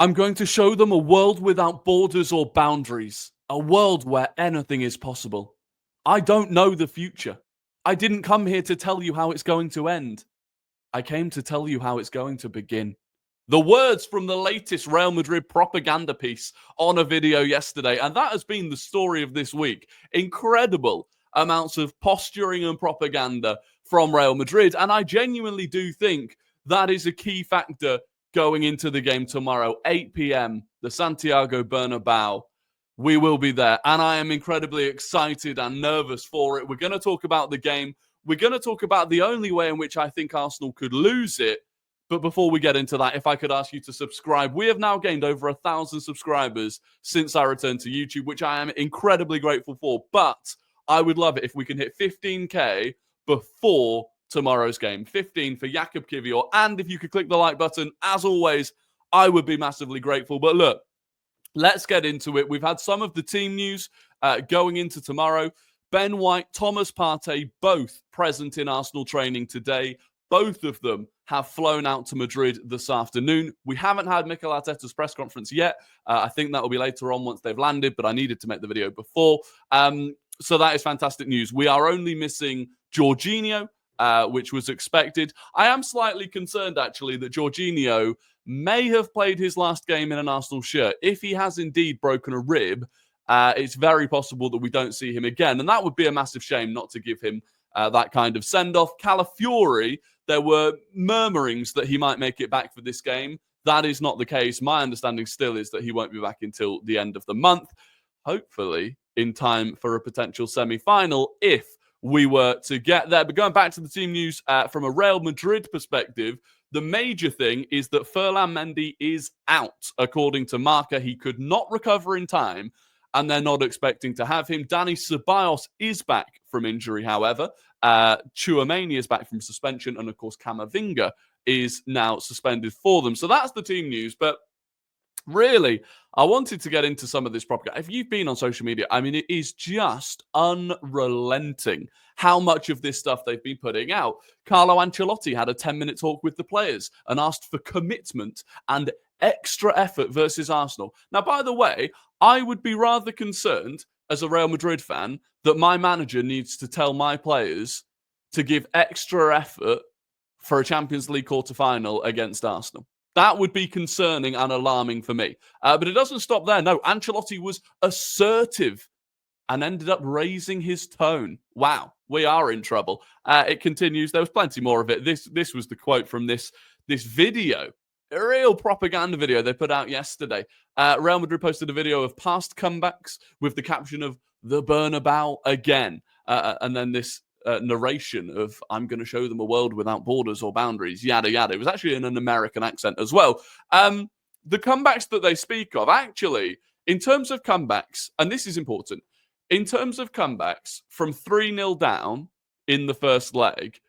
I'm going to show them a world without borders or boundaries, a world where anything is possible. I don't know the future. I didn't come here to tell you how it's going to end. I came to tell you how it's going to begin. The words from the latest Real Madrid propaganda piece on a video yesterday, and that has been the story of this week. Incredible amounts of posturing and propaganda from Real Madrid, and I genuinely do think that is a key factor going into the game tomorrow, 8 p.m., the Santiago Bernabeu. We will be there, and I am incredibly excited and nervous for it. We're going to talk about the game. We're going to talk about the only way in which I think Arsenal could lose it. But before we get into that, if I could ask you to subscribe. We have now gained over 1,000 subscribers since I returned to YouTube, which I am incredibly grateful for. But I would love it if we can hit 15K before tomorrow's game. 15 for Jakub Kiwior. And if you could click the like button, as always, I would be massively grateful. But look, let's get into it. We've had some of the team news going into tomorrow. Ben White, Thomas Partey, both present in Arsenal training today. Both of them have flown out to Madrid this afternoon. We haven't had Mikel Arteta's press conference yet. I think that will be later on once they've landed, but I needed to make the video before. So that is fantastic news. We are only missing Jorginho, which was expected. I am slightly concerned, actually, that Jorginho may have played his last game in an Arsenal shirt. If he has indeed broken a rib, it's very possible that we don't see him again. And that would be a massive shame not to give him that kind of send-off. Calafiori, there were murmurings that he might make it back for this game. That is not the case. My understanding still is that he won't be back until the end of the month, hopefully in time for a potential semi-final if we were to get there. But going back to the team news from a Real Madrid perspective, the major thing is that Ferland Mendy is out, according to Marca. He could not recover in time, and they're not expecting to have him. Dani Ceballos is back from injury, however. Tchouameni is back from suspension, and of course, Camavinga is now suspended for them. So that's the team news, but really, I wanted to get into some of this propaganda. If you've been on social media, I mean, it is just unrelenting how much of this stuff they've been putting out. Carlo Ancelotti had a 10-minute talk with the players and asked for commitment and extra effort versus Arsenal. Now, by the way, I would be rather concerned as a Real Madrid fan that my manager needs to tell my players to give extra effort for a Champions League quarter-final against Arsenal. That would be concerning and alarming for me. But it doesn't stop there. No, Ancelotti was assertive and ended up raising his tone. Wow, we are in trouble. It continues. There was plenty more of it. This was the quote from this video, a real propaganda video they put out yesterday. Real Madrid posted a video of past comebacks with the caption of the Bernabeu again. And then this narration of I'm going to show them a world without borders or boundaries, yada, yada. It was actually in an American accent as well. The comebacks that they speak of, actually, in terms of comebacks, and this is important, in terms of comebacks from 3-0 down in the first leg,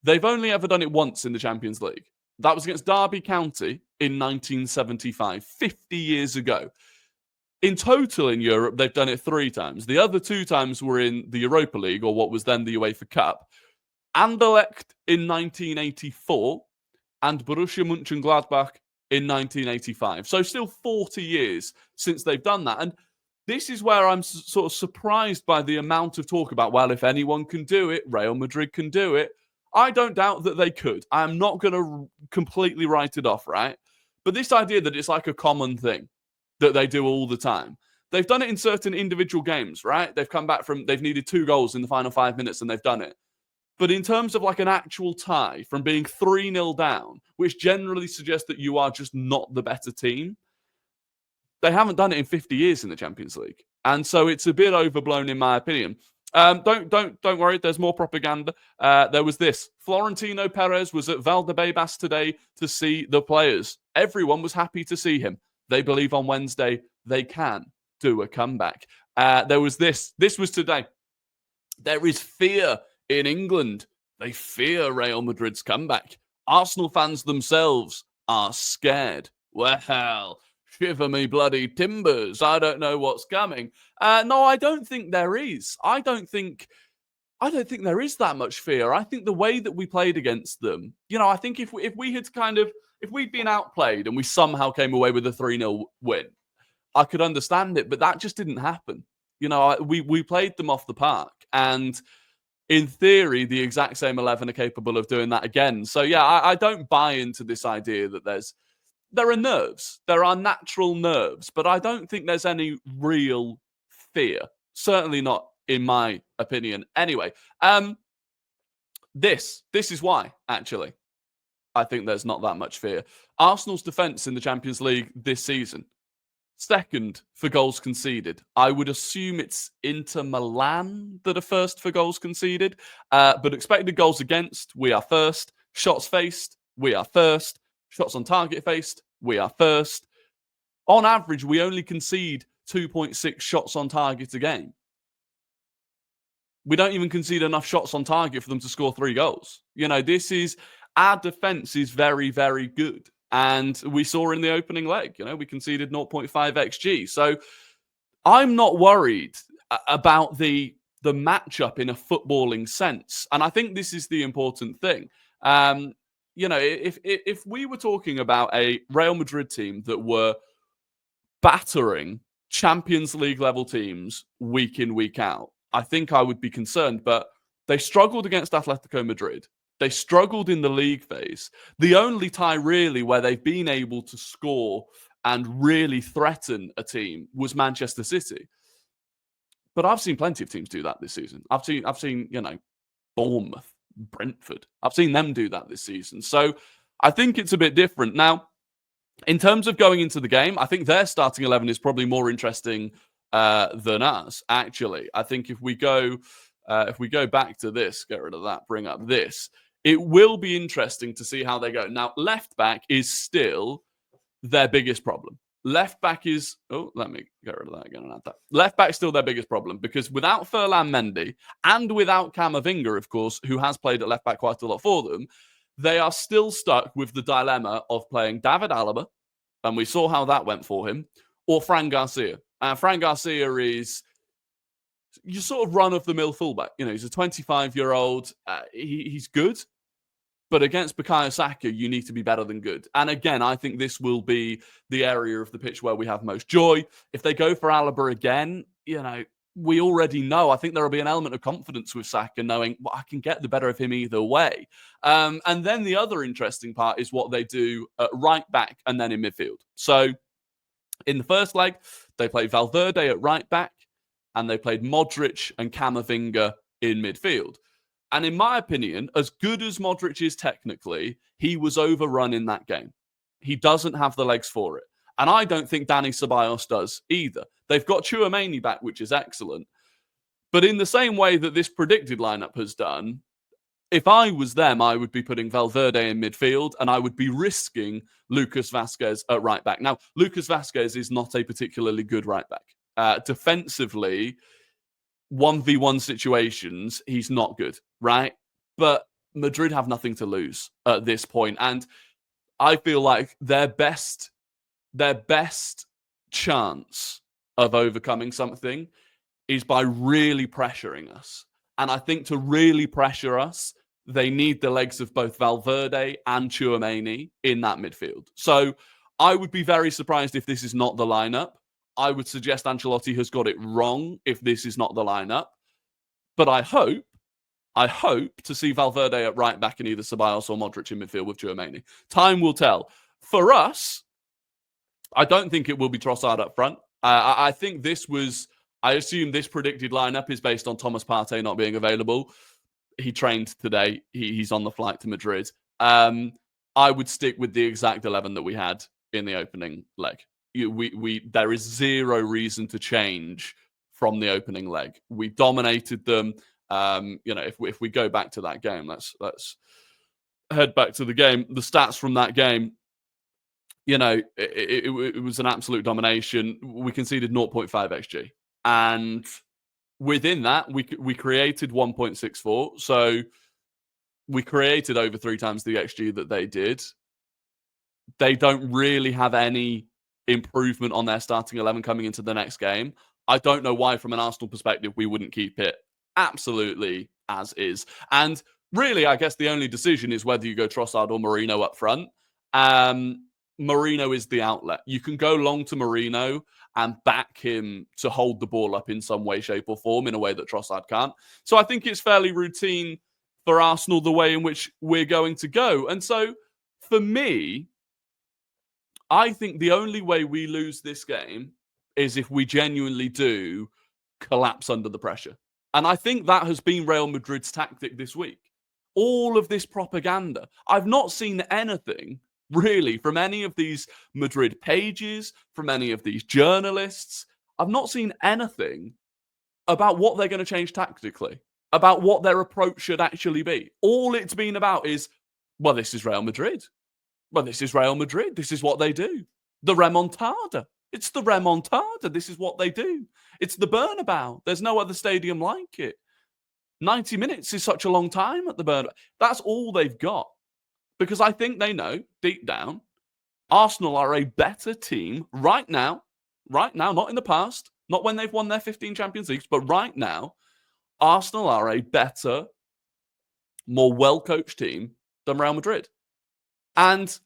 they've only ever done it once in the Champions League. That was against Derby County in 1975, 50 years ago. In total in Europe, they've done it 3 times. The other 2 times were in the Europa League, or what was then the UEFA Cup. Anderlecht in 1984 and Borussia Mönchengladbach in 1985. So still 40 years since they've done that. And this is where I'm sort of surprised by the amount of talk about, well, if anyone can do it, Real Madrid can do it. I don't doubt that they could. I am not going to completely write it off, right? But this idea that it's like a common thing that they do all the time. They've done it in certain individual games, right? They've come back from, they've needed 2 goals in the final 5 minutes and they've done it. But in terms of like an actual tie from being 3-0 down, which generally suggests that you are just not the better team, they haven't done it in 50 years in the Champions League. And so it's a bit overblown in my opinion. Don't worry, there's more propaganda. There was this. Florentino Perez was at Valdebebas today to see the players. Everyone was happy to see him. They believe on Wednesday they can do a comeback. There was this. This was today. There is fear in England. They fear Real Madrid's comeback. Arsenal fans themselves are scared. Well, shiver me bloody timbers. I don't know what's coming. No, I don't think there is. I don't think there is that much fear. I think the way that we played against them, I think if we had kind of if we'd been outplayed and we somehow came away with a 3-0 win, I could understand it, but that just didn't happen. We played them off the park, and in theory, the exact same 11 are capable of doing that again. So yeah, I don't buy into this idea that there are nerves. There are natural nerves, but I don't think there's any real fear. Certainly not in my opinion. Anyway, this is why, actually, I think there's not that much fear. Arsenal's defence in the Champions League this season, second for goals conceded. I would assume it's Inter Milan that are first for goals conceded. But expected goals against, we are first. Shots faced, we are first. Shots on target faced, we are first. On average, we only concede 2.6 shots on target a game. We don't even concede enough shots on target for them to score 3 goals. Our defense is very, very good. And we saw in the opening leg, we conceded 0.5 XG. So I'm not worried about the matchup in a footballing sense. And I think this is the important thing. If we were talking about a Real Madrid team that were battering Champions League level teams week in, week out, I think I would be concerned. But they struggled against Atletico Madrid. They struggled in the league phase. The only tie really where they've been able to score and really threaten a team was Manchester City. But I've seen plenty of teams do that this season. I've seen, Bournemouth, Brentford. I've seen them do that this season. So I think it's a bit different. Now, in terms of going into the game, I think their starting 11 is probably more interesting than us, actually. I think if we go back to this, get rid of that, bring up this, it will be interesting to see how they go. Now, left back is still their biggest problem. Left back is... Oh, let me get rid of that again and add that. Left back is still their biggest problem because without Ferland Mendy and without Camavinga, of course, who has played at left back quite a lot for them, they are still stuck with the dilemma of playing David Alaba, and we saw how that went for him, or Fran Garcia. Fran Garcia is... your sort of run-of-the-mill fullback. He's a 25-year-old. He's good. But against Bukayo Saka, you need to be better than good. And again, I think this will be the area of the pitch where we have most joy. If they go for Alaba again, we already know. I think there will be an element of confidence with Saka, knowing I can get the better of him either way. And then the other interesting part is what they do at right back and then in midfield. So in the first leg, they played Valverde at right back, and they played Modric and Camavinga in midfield. And in my opinion, as good as Modric is technically, he was overrun in that game. He doesn't have the legs for it. And I don't think Dani Ceballos does either. They've got Tchouaméni back, which is excellent. But in the same way that this predicted lineup has done, if I was them, I would be putting Valverde in midfield and I would be risking Lucas Vazquez at right back. Now, Lucas Vazquez is not a particularly good right back. Defensively, 1v1 situations, he's not good, right? But Madrid have nothing to lose at this point. And I feel like their best chance of overcoming something is by really pressuring us. And I think to really pressure us, they need the legs of both Valverde and Tchouaméni in that midfield. So I would be very surprised if this is not the lineup. I would suggest Ancelotti has got it wrong if this is not the lineup. But I hope to see Valverde at right back and either Ceballos or Modric in midfield with Tchouaméni. Time will tell. For us, I don't think it will be Trossard up front. I think I assume this predicted lineup is based on Thomas Partey not being available. He trained today. He's on the flight to Madrid. I would stick with the exact 11 that we had in the opening leg. There is zero reason to change from the opening leg. We dominated them. If we go back to that game, let's head back to the game. The stats from that game, it was an absolute domination. We conceded 0.5 XG, and within that, we created 1.64. So we created over 3 times the XG that they did. They don't really have any improvement on their starting 11 coming into the next game. I don't know why, from an Arsenal perspective, we wouldn't keep it absolutely as is. And really, I guess the only decision is whether you go Trossard or Mourinho up front. Marino is the outlet. You can go long to Marino and back him to hold the ball up in some way, shape, or form in a way that Trossard can't. So I think it's fairly routine for Arsenal the way in which we're going to go. And so for me, I think the only way we lose this game is if we genuinely do collapse under the pressure. And I think that has been Real Madrid's tactic this week. All of this propaganda. I've not seen anything really from any of these Madrid pages, from any of these journalists. I've not seen anything about what they're going to change tactically, about what their approach should actually be. All it's been about is, well, this is Real Madrid. Well, this is Real Madrid. This is what they do. The remontada. It's the remontada. This is what they do. It's the Bernabeu. There's no other stadium like it. 90 minutes is such a long time at the Bernabeu. That's all they've got. Because I think they know, deep down, Arsenal are a better team right now, not in the past, not when they've won their 15 Champions Leagues, but right now, Arsenal are a better, more well-coached team than Real Madrid. And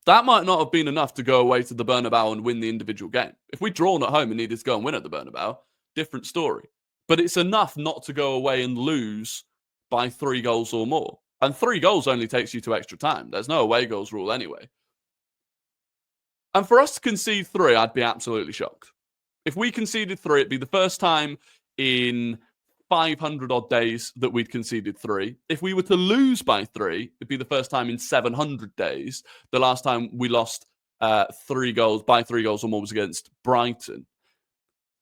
that might not have been enough to go away to the Bernabeu and win the individual game. If we'd drawn at home and needed to go and win at the Bernabeu, different story. But it's enough not to go away and lose by 3 goals or more. And 3 goals only takes you to extra time. There's no away goals rule anyway. And for us to concede 3, I'd be absolutely shocked. If we conceded 3, it'd be the first time in 500 odd days that we'd conceded 3. If we were to lose by 3, it'd be the first time in 700 days. The last time we lost 3 goals by 3 goals or more was against Brighton.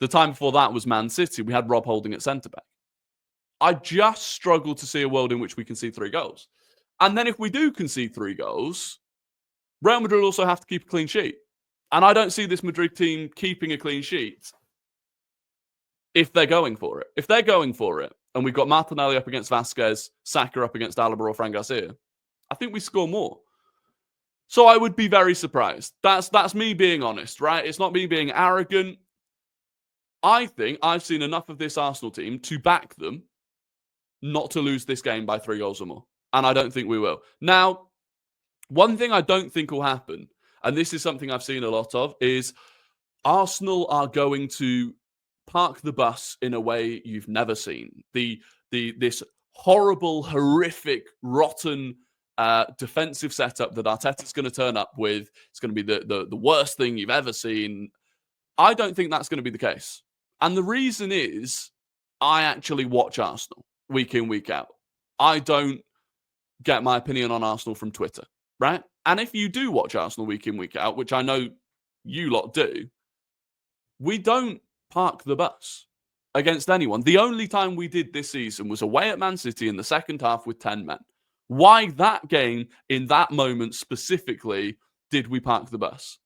The time before that was Man City. We had Rob Holding at centre-back. I just struggle to see a world in which we concede 3 goals. And then if we do concede 3 goals, Real Madrid also have to keep a clean sheet. And I don't see this Madrid team keeping a clean sheet if they're going for it. If they're going for it, and we've got Martinelli up against Vasquez, Saka up against Alaba or Fran Garcia, I think we score more. So I would be very surprised. That's me being honest, right? It's not me being arrogant. I think I've seen enough of this Arsenal team to back them not to lose this game by 3 goals or more. And I don't think we will. Now, one thing I don't think will happen, and this is something I've seen a lot of, is Arsenal are going to park the bus in a way you've never seen. This horrible, horrific, rotten defensive setup that Arteta's going to turn up with, it's going to be the worst thing you've ever seen. I don't think that's going to be the case. And the reason is, I actually watch Arsenal week in, week out. I don't get my opinion on Arsenal from Twitter, right? And if you do watch Arsenal week in, week out, which I know you lot do, we don't park the bus against anyone. The only time we did this season was away at Man City in the second half with 10 men. Why that game, in that moment specifically, did we park the bus?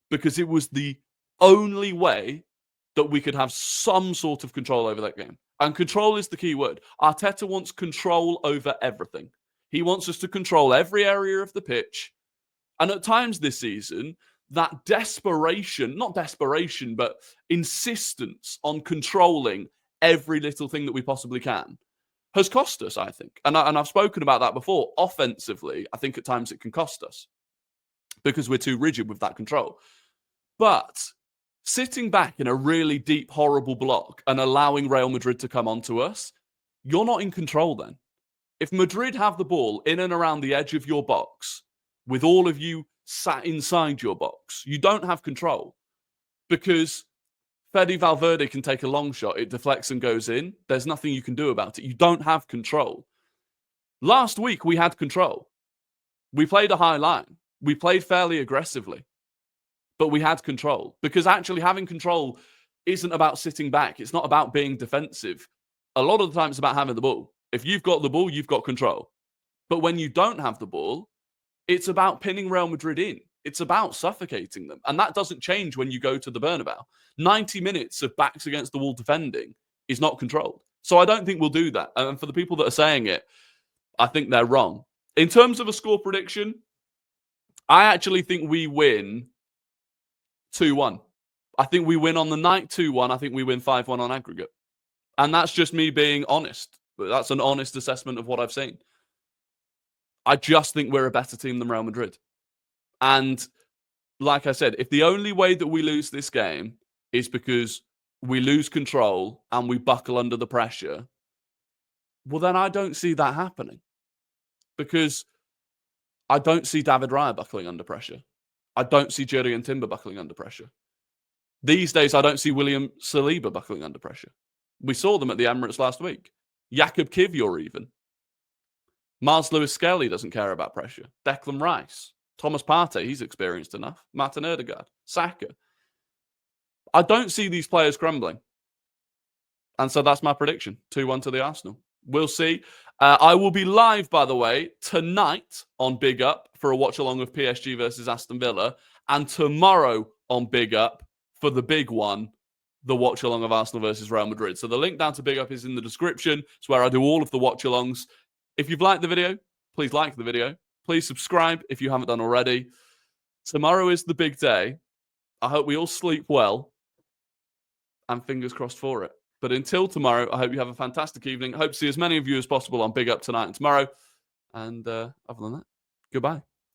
Because it was the only way that we could have some sort of control over that game. And control is the key word. Arteta wants control over everything. He wants us to control every area of the pitch. And at times this season, that desperation, not desperation, but insistence on controlling every little thing that we possibly can has cost us, I think. And I've spoken about that before. Offensively, I think at times it can cost us because we're too rigid with that control. But sitting back in a really deep, horrible block and allowing Real Madrid to come onto us, you're not in control then. If Madrid have the ball in and around the edge of your box, with all of you sat inside your box, you don't have control because Fede Valverde can take a long shot, it deflects and goes in. There's nothing you can do about it. You don't have control. Last week, we had control. We played a high line. We played fairly aggressively. But we had control because actually having control isn't about sitting back. It's not about being defensive. A lot of the time it's about having the ball. If you've got the ball, you've got control. But when you don't have the ball, it's about pinning Real Madrid in. It's about suffocating them. And that doesn't change when you go to the Bernabeu. 90 minutes of backs against the wall defending is not controlled. So I don't think we'll do that. And for the people that are saying it, I think they're wrong. In terms of a score prediction, I actually think we win 2-1. I think we win on the night 2-1. I think we win 5-1 on aggregate. And that's just me being honest. That's an honest assessment of what I've seen. I just think we're a better team than Real Madrid. And like I said, if the only way that we lose this game is because we lose control and we buckle under the pressure, well, then I don't see that happening. Because I don't see David Raya buckling under pressure. I don't see Jurriën Timber buckling under pressure. These days, I don't see William Saliba buckling under pressure. We saw them at the Emirates last week. Jakub Kiwior even. Miles Lewis-Skelly doesn't care about pressure. Declan Rice. Thomas Partey, he's experienced enough. Martin Odegaard. Saka. I don't see these players crumbling. And so that's my prediction. 2-1 to the Arsenal. We'll see. I will be live, by the way, tonight on Big Up for a watch-along of PSG versus Aston Villa. And tomorrow on Big Up for the big one, the watch-along of Arsenal versus Real Madrid. So the link down to Big Up is in the description. It's where I do all of the watch-alongs. If you've liked the video, please like the video. Please subscribe if you haven't done already. Tomorrow is the big day. I hope we all sleep well. And fingers crossed for it. But until tomorrow, I hope you have a fantastic evening. I hope to see as many of you as possible on Big Up tonight and tomorrow. And other than that, goodbye.